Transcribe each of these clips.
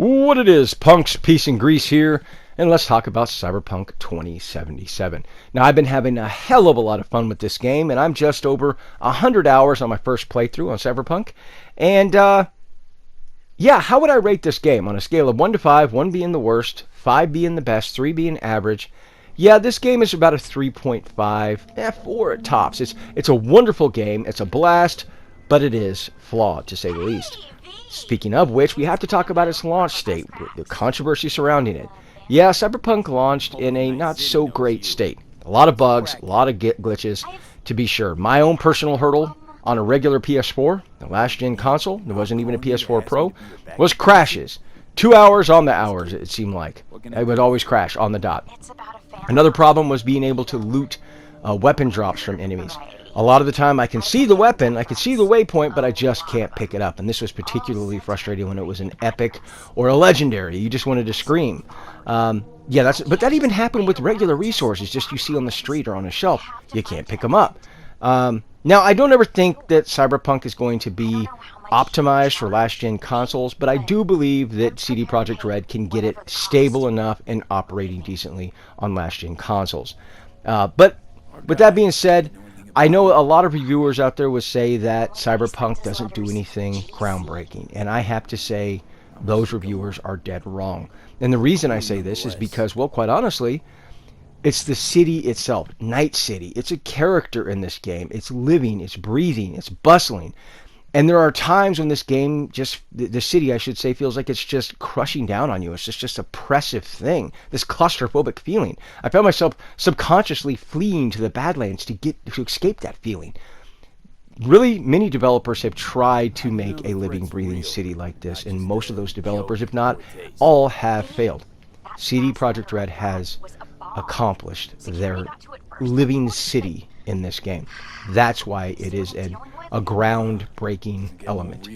What it is, punks, peace and grease here, and let's talk about Cyberpunk 2077. Now, I've been having a hell of a lot of fun with this game, and I'm just over 100 hours on my first playthrough on Cyberpunk. And, yeah, how would I rate this game on a scale of 1 to 5, 1 being the worst, 5 being the best, 3 being average? Yeah, this game is about a 3.5, 4 at tops. It's a wonderful game, it's a blast, but it is flawed, to say the least. Speaking of which, we have to talk about its launch state, the controversy surrounding it. Yeah, Cyberpunk launched in a not-so-great state. A lot of bugs, a lot of glitches, to be sure. My own personal hurdle on a regular PS4, the last-gen console, there wasn't even a PS4 Pro, was crashes. 2 hours on the hours, it seemed like. It would always crash on the dot. Another problem was being able to loot weapon drops from enemies. A lot of the time I can see the weapon, I can see the waypoint, but I just can't pick it up. And this was particularly frustrating when it was an epic or a legendary. You just wanted to scream. But that even happened with regular resources, just you see on the street or on a shelf. You can't pick them up. Now, I don't ever think that Cyberpunk is going to be optimized for last-gen consoles, but I do believe that CD Projekt Red can get it stable enough and operating decently on last-gen consoles. But with that being said, I know a lot of reviewers out there would say that Cyberpunk doesn't do anything groundbreaking, and I have to say those reviewers are dead wrong. And the reason I say this is because, well, quite honestly, it's the city itself, Night City. It's a character in this game. It's living, it's breathing, it's bustling. And there are times when this game the city, I should say, feels like it's just crushing down on you. It's just oppressive thing, this claustrophobic feeling. I found myself subconsciously fleeing to the Badlands to escape that feeling. Really, many developers have tried to make a living, breathing city like this, and most of those developers, if not all, have failed. CD Projekt Red has accomplished their living city in this game. That's why it is a groundbreaking element.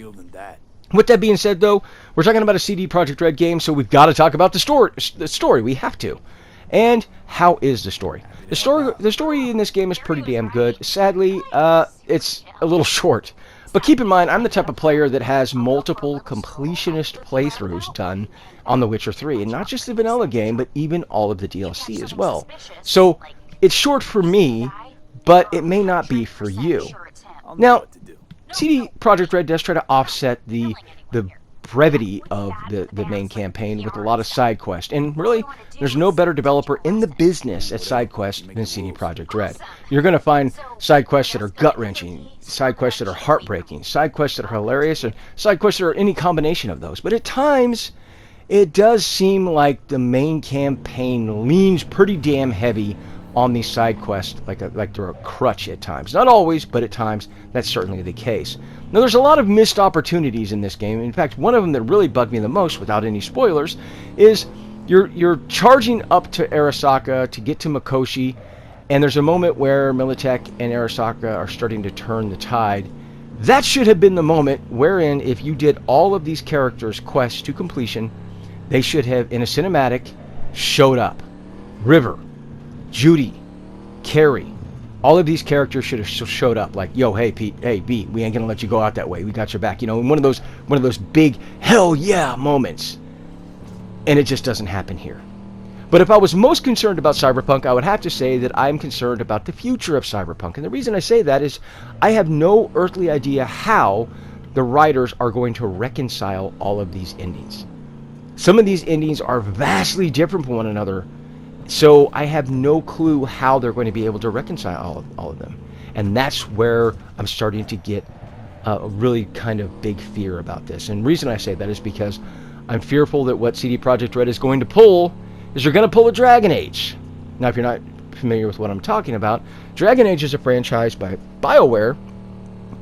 With that being said, though, we're talking about a CD Projekt Red game, so we've got to talk about the story. We have to. And how is the story? The story in this game is pretty damn good. Sadly, it's a little short. But keep in mind, I'm the type of player that has multiple completionist playthroughs done on The Witcher 3. And not just the vanilla game, but even all of the DLC as well. So, it's short for me, but it may not be for you. Now, CD Projekt Red does try to offset the brevity of the main campaign with a lot of side quests. And really, there's no better developer in the business at side quests than CD Projekt Red. You're going to find side quests that are gut-wrenching, side quests that are heartbreaking, side quests that are hilarious, and side quests that are any combination of those. But at times, it does seem like the main campaign leans pretty damn heavy on these side quests, like they're a crutch at times. Not always, but at times, that's certainly the case. Now, there's a lot of missed opportunities in this game. In fact, one of them that really bugged me the most, without any spoilers, is you're charging up to Arasaka to get to Mikoshi, and there's a moment where Militech and Arasaka are starting to turn the tide. That should have been the moment wherein, if you did all of these characters' quests to completion, they should have, in a cinematic, showed up. River, Judy, Carrie, all of these characters should have showed up. Like, yo, hey Pete, hey B, we ain't gonna let you go out that way. We got your back. You know, in one of those big hell yeah moments. And it just doesn't happen here. But if I was most concerned about Cyberpunk, I would have to say that I'm concerned about the future of Cyberpunk. And the reason I say that is I have no earthly idea how the writers are going to reconcile all of these endings. Some of these endings are vastly different from one another. So I have no clue how they're going to be able to reconcile all of them. And that's where I'm starting to get a really kind of big fear about this. And the reason I say that is because I'm fearful that what CD Projekt Red is going to pull is they're going to pull a Dragon Age. Now, if you're not familiar with what I'm talking about, Dragon Age is a franchise by BioWare,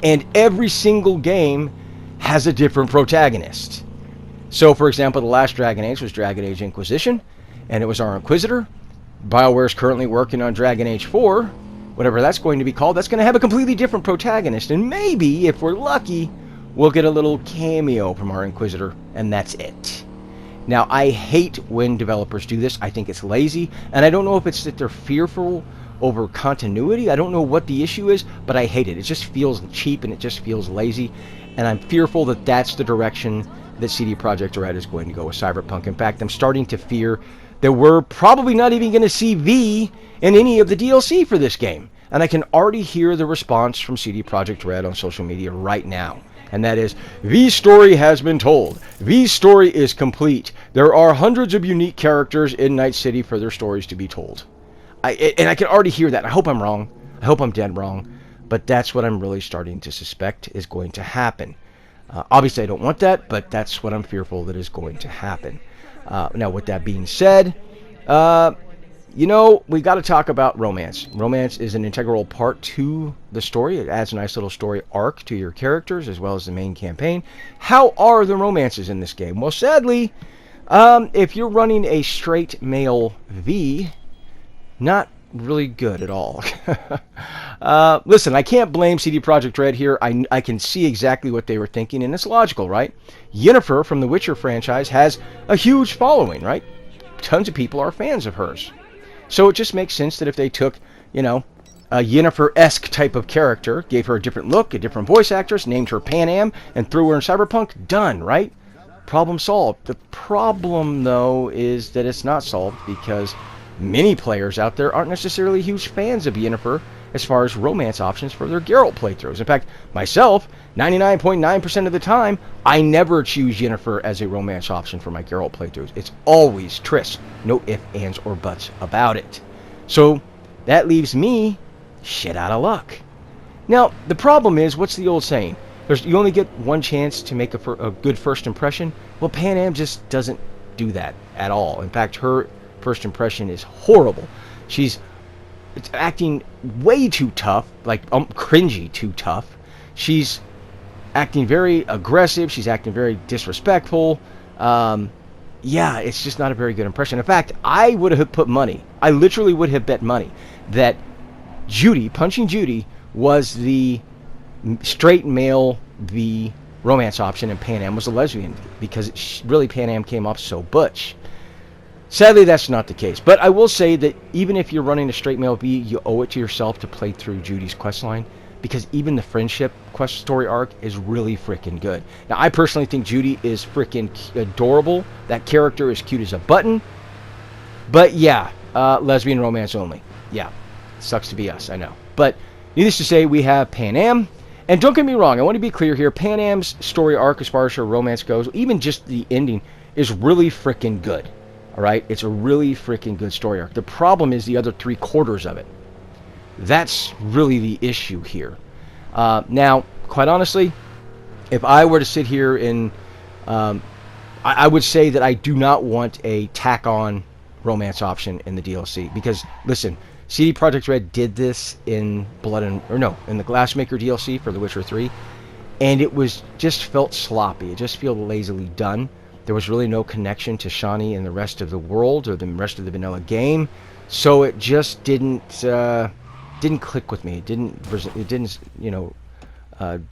and every single game has a different protagonist. So, for example, the last Dragon Age was Dragon Age Inquisition, and it was our Inquisitor. BioWare is currently working on Dragon Age 4, whatever that's going to be called. That's going to have a completely different protagonist, and maybe, if we're lucky, we'll get a little cameo from our Inquisitor, and that's it. Now, I hate when developers do this. I think it's lazy, and I don't know if it's that they're fearful over continuity. I don't know what the issue is, but I hate it. It just feels cheap and it just feels lazy, and I'm fearful that that's the direction that CD Projekt Red is going to go with Cyberpunk. In fact, I'm starting to fear that we're probably not even going to see V in any of the DLC for this game. And I can already hear the response from CD Projekt Red on social media right now. And that is, V's story has been told. V's story is complete. There are hundreds of unique characters in Night City for their stories to be told. And I can already hear that. I hope I'm wrong. I hope I'm dead wrong. But that's what I'm really starting to suspect is going to happen. Obviously, I don't want that, but that's what I'm fearful that is going to happen. Now, with that being said, we got to talk about romance. Romance is an integral part to the story. It adds a nice little story arc to your characters as well as the main campaign. How are the romances in this game? Well, sadly, if you're running a straight male V, not really good at all. Listen, I can't blame CD Projekt Red here. I can see exactly what they were thinking, and it's logical, right? Yennefer from the Witcher franchise has a huge following, right? Tons of people are fans of hers. So it just makes sense that if they took, a Yennefer-esque type of character, gave her a different look, a different voice actress, named her Pan Am, and threw her in Cyberpunk, done, right? Problem solved. The problem, though, is that it's not solved because many players out there aren't necessarily huge fans of Yennefer as far as romance options for their Geralt playthroughs. In fact, myself, 99.9% of the time, I never choose Yennefer as a romance option for my Geralt playthroughs. It's always Triss. No ifs, ands, or buts about it. So that leaves me shit out of luck. Now, the problem is, what's the old saying? You only get one chance to make a good first impression. Well, Pan Am just doesn't do that at all. In fact, her first impression is horrible. She's acting way too tough, like cringy too tough. She's acting very aggressive. She's acting very disrespectful. It's just not a very good impression. In fact, I would have put money. I literally would have bet money that Punching Judy, was the straight male V romance option, and Pan Am was a lesbian, because really Pan Am came off so butch. Sadly, that's not the case. But I will say that even if you're running a straight male V, you owe it to yourself to play through Judy's questline, because even the friendship quest story arc is really freaking good. Now, I personally think Judy is freaking adorable. That character is cute as a button. But yeah, lesbian romance only. Yeah, sucks to be us, I know. But needless to say, we have Pan Am. And don't get me wrong, I want to be clear here. Pan Am's story arc, as far as her romance goes, even just the ending, is really freaking good. Alright, it's a really freaking good story arc. The problem is the other 3/4 of it. That's really the issue here. Now, quite honestly, if I were to sit here and I would say that I do not want a tack-on romance option in the DLC, because listen, CD Projekt Red did this in in the Glassmaker DLC for The Witcher 3, and it just felt sloppy. It just felt lazily done. There was really no connection to Shani and the rest of the world or the rest of the vanilla game, so it just didn't click with me. It didn't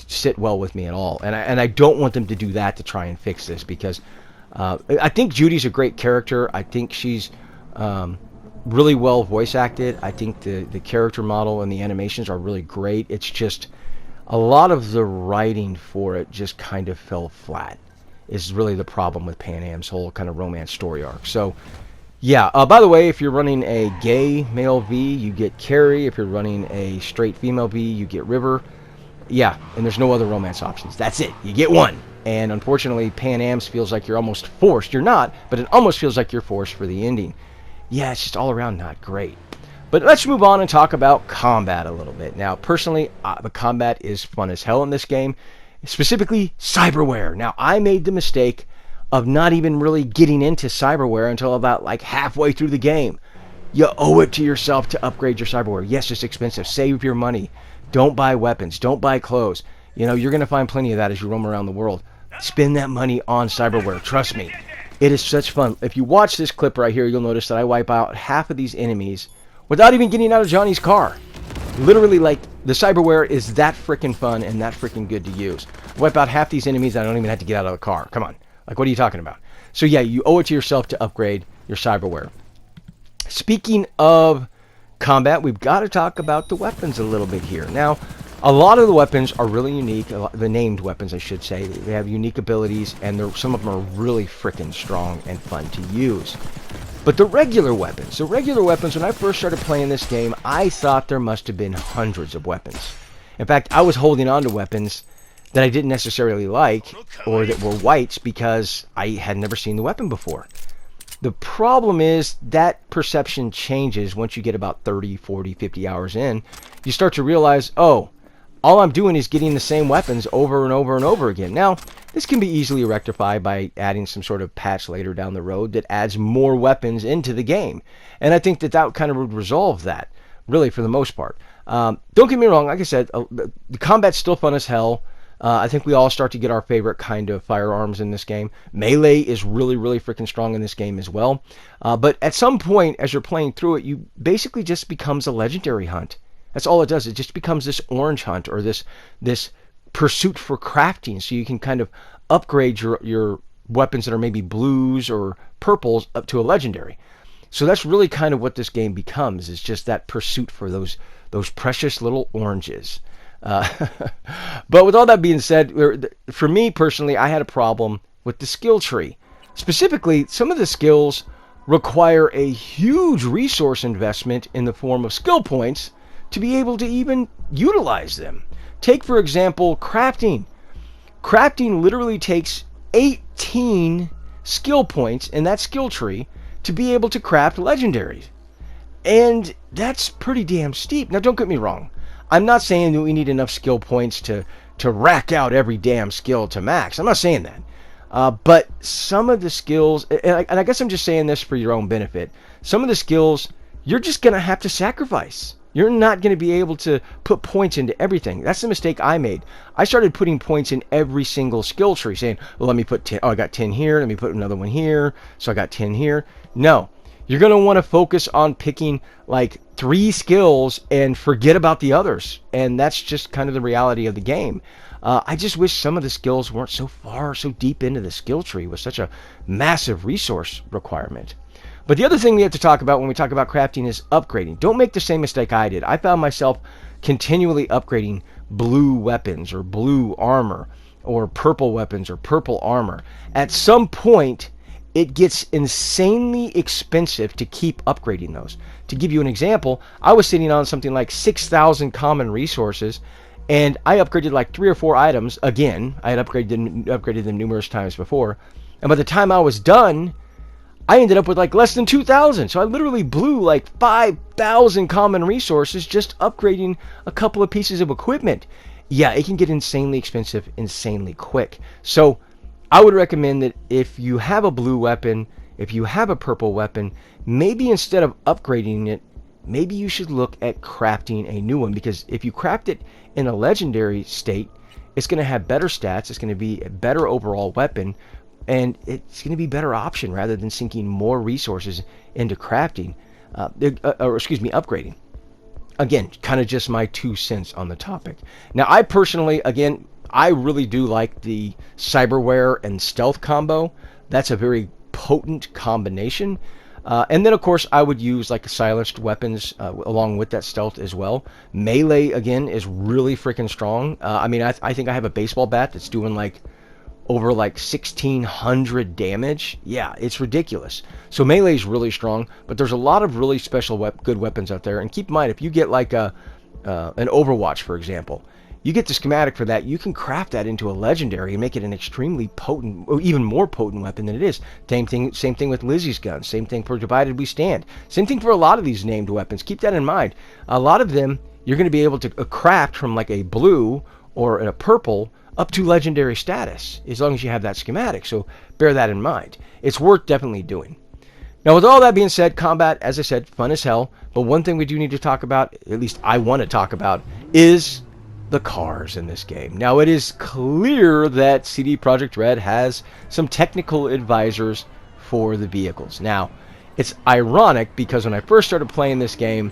sit well with me at all. And I don't want them to do that to try and fix this, because I think Judy's a great character. I think she's really well voice acted. I think the character model and the animations are really great. It's just a lot of the writing for it just kind of fell flat. Is really the problem with Pan Am's whole kind of romance story arc. So, yeah. By the way, if you're running a gay male V, you get Carrie. If you're running a straight female V, you get River. Yeah, and there's no other romance options. That's it. You get one. And unfortunately, Pan Am's feels like you're almost forced. You're not, but it almost feels like you're forced for the ending. Yeah, it's just all around not great. But let's move on and talk about combat a little bit. Now, personally, the combat is fun as hell in this game. Specifically, cyberware. Now, I made the mistake of not even really getting into cyberware until about like halfway through the game. You owe it to yourself to upgrade your cyberware. Yes, it's expensive. Save your money. Don't buy weapons. Don't buy clothes. You're going to find plenty of that as you roam around the world. Spend that money on cyberware. Trust me. It is such fun. If you watch this clip right here, you'll notice that I wipe out half of these enemies without even getting out of Johnny's car. Literally, like, the cyberware is that freaking fun and that freaking good to use. Wipe out half these enemies, I don't even have to get out of the car. Come on. Like, what are you talking about? So, yeah, you owe it to yourself to upgrade your cyberware. Speaking of combat, we've got to talk about the weapons a little bit here. Now, a lot of the weapons are really unique. The named weapons, I should say, they have unique abilities, and some of them are really freaking strong and fun to use. But the regular weapons, when I first started playing this game, I thought there must have been hundreds of weapons. In fact, I was holding on to weapons that I didn't necessarily like, or that were whites, because I had never seen the weapon before. The problem is that perception changes once you get about 30, 40, 50 hours in. You start to realize, oh, all I'm doing is getting the same weapons over and over and over again. Now, this can be easily rectified by adding some sort of patch later down the road that adds more weapons into the game. And I think that kind of would resolve that, really, for the most part. Don't get me wrong, like I said, the combat's still fun as hell. I think we all start to get our favorite kind of firearms in this game. Melee is really, really freaking strong in this game as well. But at some point, as you're playing through it, you basically just becomes a legendary hunt. That's all it does. It just becomes this orange hunt, or this pursuit for crafting, so you can kind of upgrade your weapons that are maybe blues or purples up to a legendary. So that's really kind of what this game becomes, is just that pursuit for those precious little oranges. But with all that being said, for me personally, I had a problem with the skill tree. Specifically, some of the skills require a huge resource investment in the form of skill points to be able to even utilize them. Take, for example, crafting. Crafting literally takes 18 skill points in that skill tree to be able to craft legendaries. And that's pretty damn steep. Now, don't get me wrong. I'm not saying that we need enough skill points to rack out every damn skill to max. I'm not saying that. But some of the skills, and I guess I'm just saying this for your own benefit, some of the skills you're just going to have to sacrifice. You're not going to be able to put points into everything. That's the mistake I made. I started putting points in every single skill tree, saying, well, let me put 10. Oh, I got 10 here. Let me put another one here. So I got 10 here. No. You're going to want to focus on picking like 3 skills and forget about the others. And that's just kind of the reality of the game. I just wish some of the skills weren't so deep into the skill tree with such a massive resource requirement. But the other thing we have to talk about when we talk about crafting is upgrading. Don't make the same mistake I did. I found myself continually upgrading blue weapons or blue armor, or purple weapons or purple armor. At some point, it gets insanely expensive to keep upgrading those. To give you an example, I was sitting on something like 6,000 common resources, and I upgraded like 3 or 4 items. Again, I had upgraded them numerous times before. And by the time I was done, I ended up with like less than 2,000. So I literally blew like 5,000 common resources just upgrading a couple of pieces of equipment. Yeah, it can get insanely expensive, insanely quick. So I would recommend that if you have a blue weapon, if you have a purple weapon, maybe instead of upgrading it, maybe you should look at crafting a new one. Because if you craft it in a legendary state, it's going to have better stats. It's going to be a better overall weapon. And it's going to be a better option rather than sinking more resources into crafting, upgrading. Again, kind of just my 2 cents on the topic. Now, I personally, again, I really do like the cyberware and stealth combo. That's a very potent combination. And then, of course, I would use like silenced weapons along with that stealth as well. Melee, again, is really freaking strong. I think I have a baseball bat that's doing like over like 1,600 damage. Yeah, it's ridiculous. So melee is really strong, but there's a lot of really special good weapons out there. And keep in mind, if you get like an Overwatch, for example, you get the schematic for that, you can craft that into a legendary and make it an extremely potent, or even more potent weapon than it is. Same thing with Lizzie's gun. Same thing for Divided We Stand. Same thing for a lot of these named weapons. Keep that in mind. A lot of them you're going to be able to craft from like a blue or a purple up to legendary status, as long as you have that schematic. So bear that in mind. It's worth definitely doing. Now, with all that being said, combat, as I said, fun as hell. But one thing we do need to talk about, at least I want to talk about, is the cars in this game. Now, it is clear that CD Projekt Red has some technical advisors for the vehicles. Now, it's ironic because when I first started playing this game,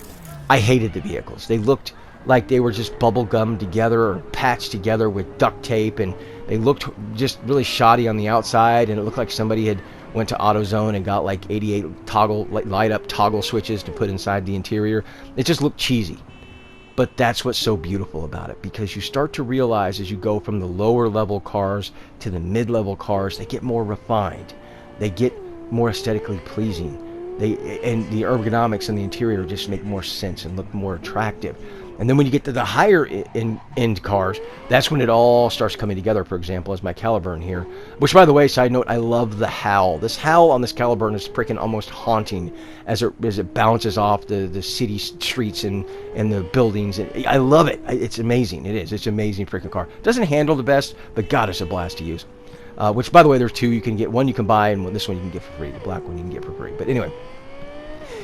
I hated the vehicles. They looked like they were just bubble gummed together or patched together with duct tape, and they looked just really shoddy on the outside, and it looked like somebody had went to AutoZone and got like 88 toggle light up toggle switches to put inside the interior. It just looked cheesy. But that's what's so beautiful about it, because you start to realize as you go from the lower level cars to the mid-level cars, they get more refined. They get more aesthetically pleasing. And the ergonomics in the interior just make more sense and look more attractive. And then when you get to the higher end cars, that's when it all starts coming together. For example, as my Caliburn here, which, by the way, side note, I love the howl. This howl on this Caliburn is freaking almost haunting as it bounces off the city streets and the buildings. And I love it. It's amazing. It is. It's an amazing freaking car. Doesn't handle the best, but God, it's a blast to use. Which, by the way, there's two you can get. One you can buy, and this one you can get for free. The black one you can get for free. But anyway,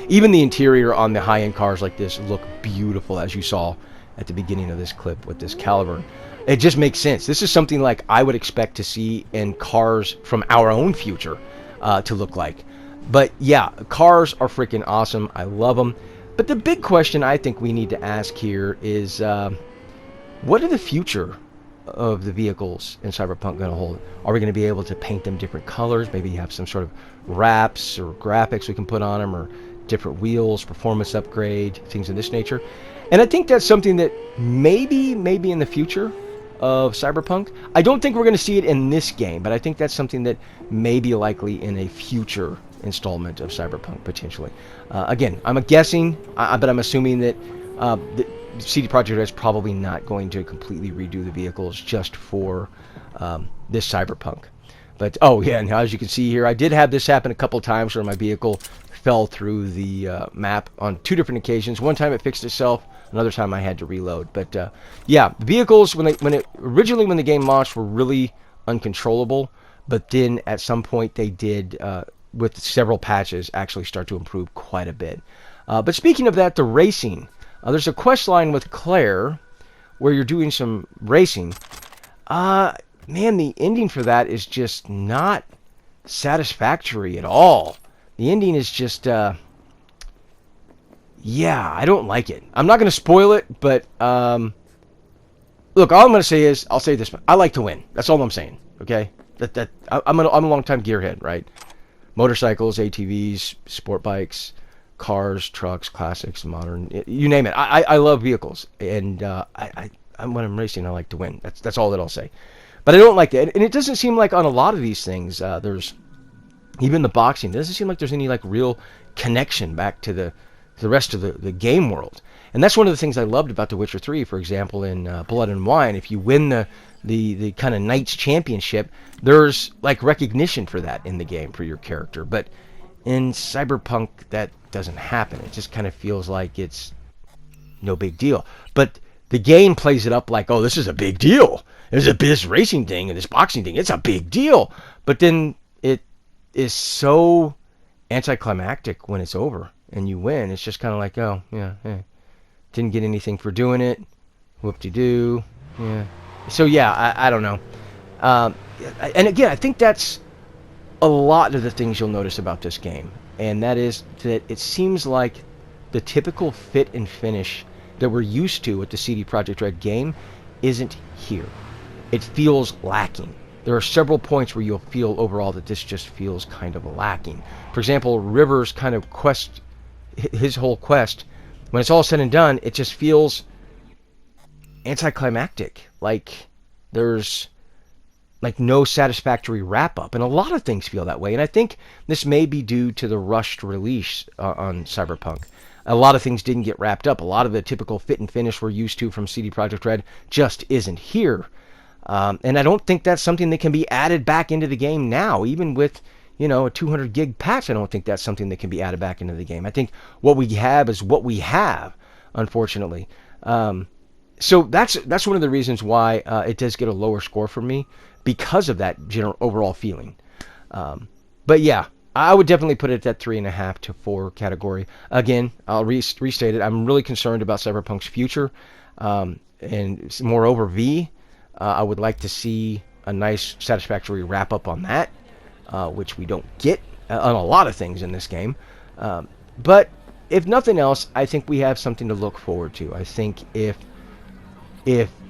even the interior on the high-end cars like this look beautiful, as you saw at the beginning of this clip with this Caliburn. It just makes sense. This is something like I would expect to see in cars from our own future to look like. But yeah, cars are freaking awesome. I love them. But the big question I think we need to ask here is, what are the future of the vehicles in Cyberpunk going to hold? Are we going to be able to paint them different colors? Maybe have some sort of wraps or graphics we can put on them, or different wheels, performance upgrade, things of this nature. And I think that's something that maybe in the future of Cyberpunk. I don't think we're going to see it in this game, but I think that's something that may be likely in a future installment of Cyberpunk, potentially. Again, I'm guessing, but I'm assuming that the CD Projekt Red is probably not going to completely redo the vehicles just for this Cyberpunk. But, oh yeah, and as you can see here, I did have this happen a couple times where my vehicle fell through the map on two different occasions. One time it fixed itself, another time I had to reload. But yeah, vehicles originally when the game launched were really uncontrollable, but then at some point they did, with several patches, actually start to improve quite a bit. But speaking of that, the racing, there's a quest line with Claire where you're doing some racing. Man, the ending for that is just not satisfactory at all. The ending is just, yeah, I don't like it. I'm not going to spoil it, but, look, all I'm going to say is, I'll say this, I like to win. That's all I'm saying, okay? I'm a long-time gearhead, right? Motorcycles, ATVs, sport bikes, cars, trucks, classics, modern, you name it. I love vehicles, and when I'm racing, I like to win. That's all that I'll say. But I don't like it, and it doesn't seem like on a lot of these things, there's, even the boxing, it doesn't seem like there's any like real connection back to the rest of the game world. And that's one of the things I loved about The Witcher 3, for example, in Blood and Wine. If you win the kind of Knights Championship, there's like recognition for that in the game for your character. But in Cyberpunk, that doesn't happen. It just kind of feels like it's no big deal. But the game plays it up like, oh, this is a big deal. There's this racing thing and this boxing thing. It's a big deal. But then it is so anticlimactic when it's over and you win. It's just kind of like, oh, yeah, didn't get anything for doing it. Whoop-de-doo. Yeah. So, yeah, I don't know. And again, I think that's a lot of the things you'll notice about this game. And that is that it seems like the typical fit and finish that we're used to with the CD Projekt Red game isn't here. It feels lacking. There are several points where you'll feel overall that this just feels kind of lacking. For example, River's kind of quest, his whole quest, when it's all said and done, it just feels anticlimactic. Like there's like no satisfactory wrap-up. And a lot of things feel that way. And I think this may be due to the rushed release on Cyberpunk. A lot of things didn't get wrapped up. A lot of the typical fit and finish we're used to from CD Projekt Red just isn't here. And I don't think that's something that can be added back into the game now, even with, a 200 gig patch. I don't think that's something that can be added back into the game. I think what we have is what we have, unfortunately. So that's one of the reasons why it does get a lower score from me, because of that general overall feeling. But yeah, I would definitely put it at that 3.5 to 4 category. Again, I'll restate it. I'm really concerned about Cyberpunk's future, and moreover, I would like to see a nice, satisfactory wrap-up on that, which we don't get on a lot of things in this game. But if nothing else, I think we have something to look forward to. I think if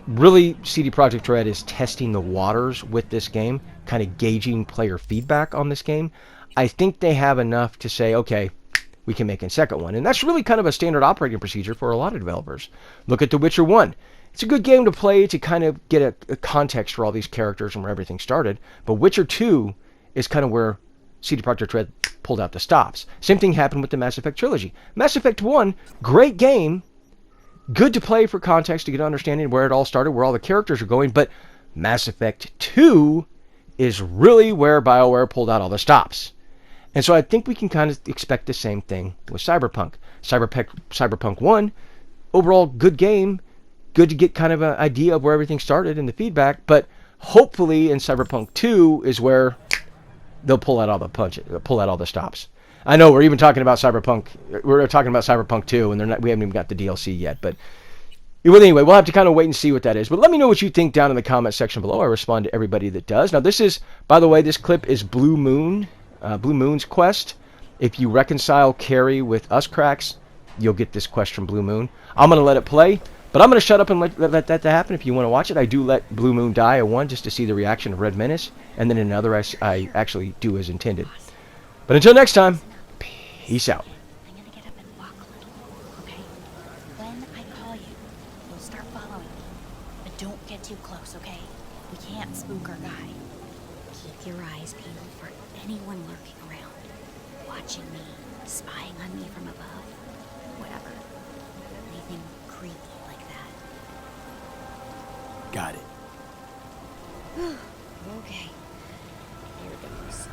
really CD Projekt Red is testing the waters with this game, kind of gauging player feedback on this game, I think they have enough to say, okay, we can make a second one. And that's really kind of a standard operating procedure for a lot of developers. Look at The Witcher 1. It's a good game to play to kind of get a context for all these characters and where everything started. But Witcher 2 is kind of where CD Projekt Red pulled out the stops. Same thing happened with the Mass Effect trilogy. Mass Effect 1, great game, good to play for context to get an understanding of where it all started, where all the characters are going. But Mass Effect 2 is really where BioWare pulled out all the stops. And so I think we can kind of expect the same thing with Cyberpunk. Cyberpunk 1, overall good game, good to get kind of an idea of where everything started and the feedback, but hopefully in Cyberpunk 2 is where they'll pull out all the stops. I know we're even talking about Cyberpunk. We're talking about Cyberpunk 2, and we haven't even got the DLC yet. But anyway, we'll have to kind of wait and see what that is. But let me know what you think down in the comment section below. I respond to everybody that does. Now, this is, by the way, this clip is Blue Moon's quest. If you reconcile Carrie with Uscracks, you'll get this quest from Blue Moon. I'm going to let it play, but I'm going to shut up and let that happen. If you want to watch it, I do let Blue Moon die in one just to see the reaction of Red Menace, and then in another I actually do as intended. But until next time, peace out. I'm gonna get up and walk a little, okay? When I call you, you'll start following me. But don't get too close, okay? We can't spook our guy. Keep your eyes peeled for anyone lurking around, watching me, spying on me from above, whatever. Anything creepy like that. Got it. Okay. Here goes.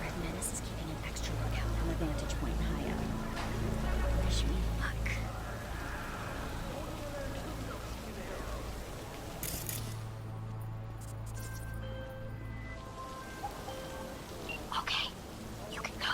Red Menace is keeping an extra lookout on the vantage point high up. Wish me luck. Okay, you can go.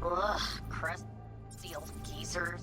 Ugh, crusty old geezers.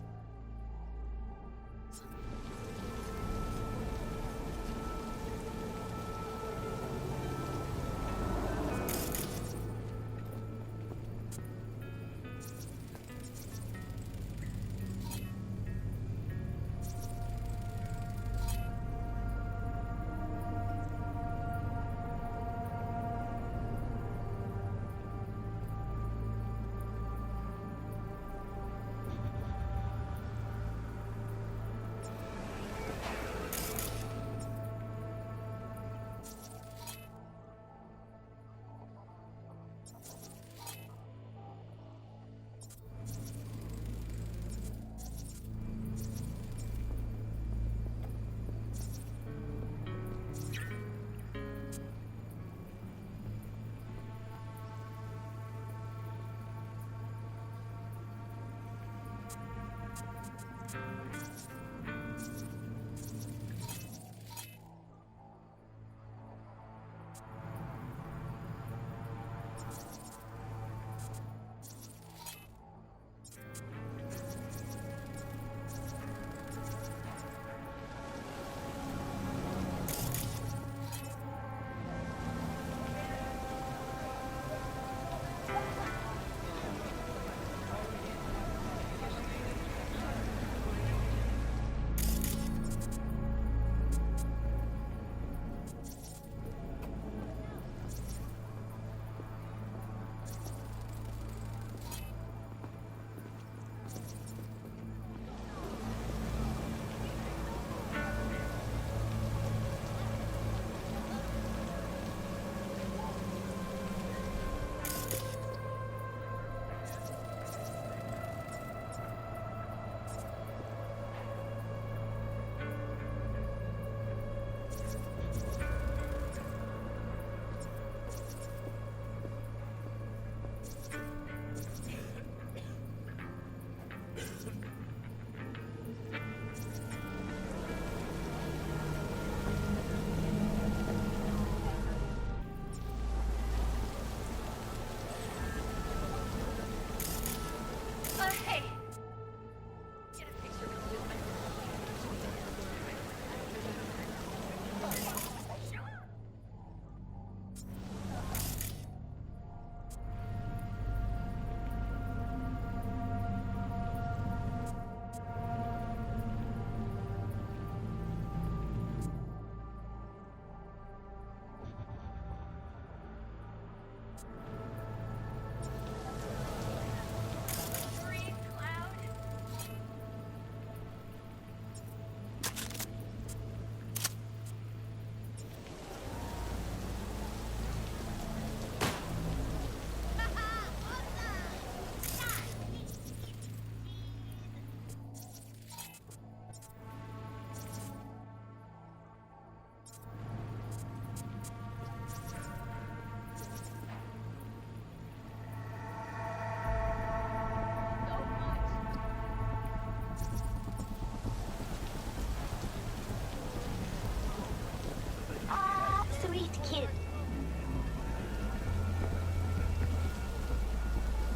kid.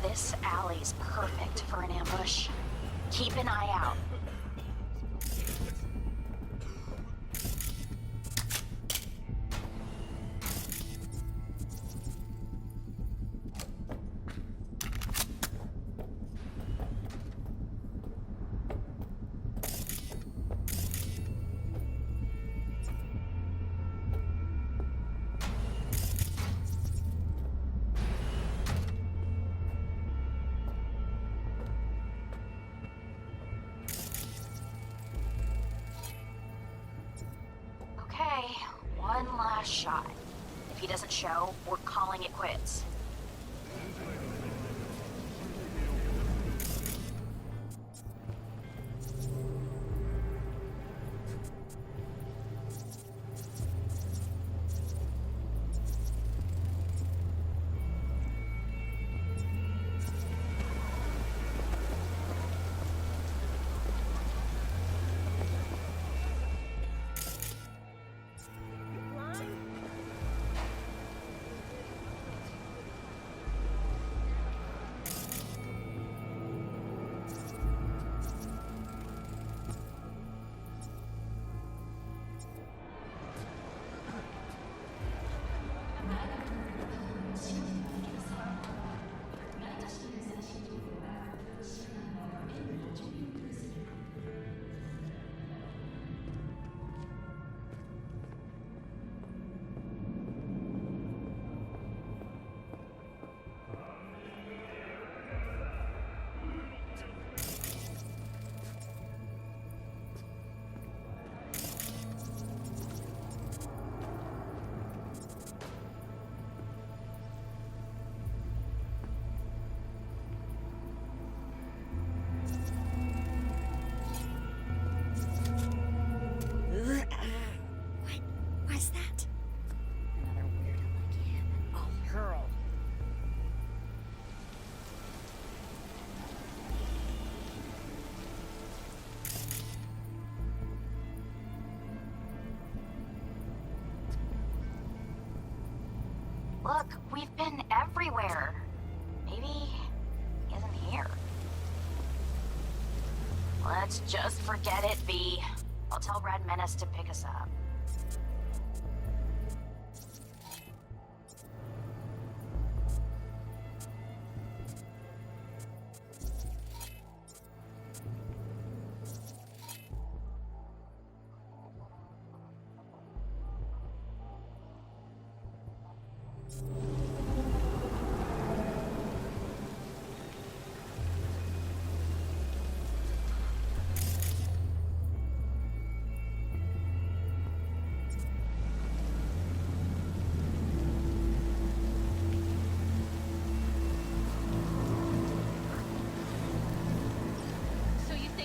This alley's perfect for an ambush. Keep an eye out. Okay, one last shot. If he doesn't show, we're calling it quits. What was that? Another weirdo like him. Oh, Pearl. Look, we've been everywhere. Maybe he isn't here. Let's just forget it, V. I'll tell Red Menace to pick us up.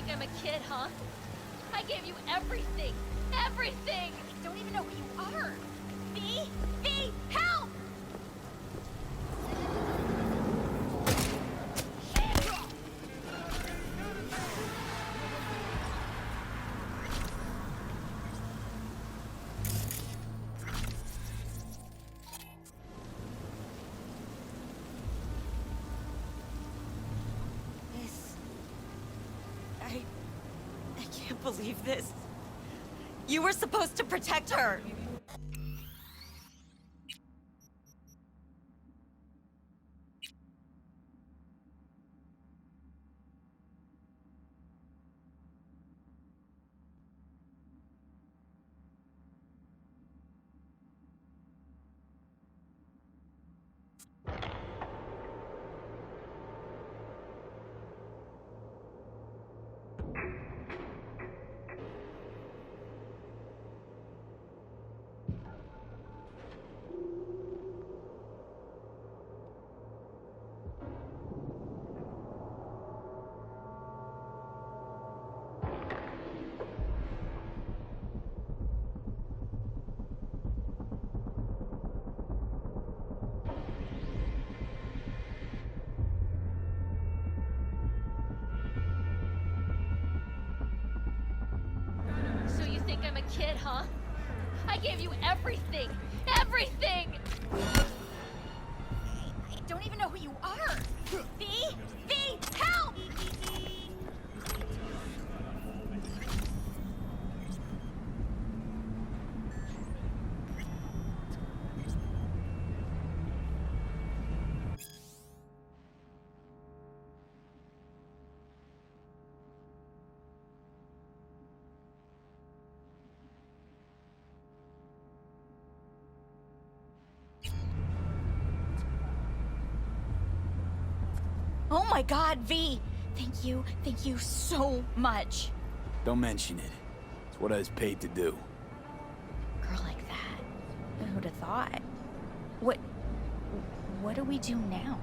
I'm a kid, huh? I gave you everything! Everything! I don't even know who you are! V! V! Help! I can't believe this. You were supposed to protect her! I gave you everything! Everything! I don't even know who you are! V? V! Help! Oh my god, V! Thank you so much. Don't mention it. It's what I was paid to do. Girl like that. Who'd have thought? What do we do now?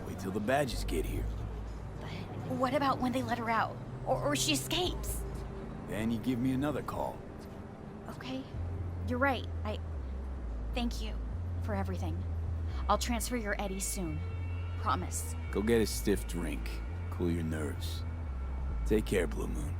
Wait till the badges get here. But what about when they let her out? Or she escapes? Then you give me another call. Okay, you're right. Thank you for everything. I'll transfer your Eddie soon. Promise. Go get a stiff drink. Cool your nerves. Take care, Blue Moon.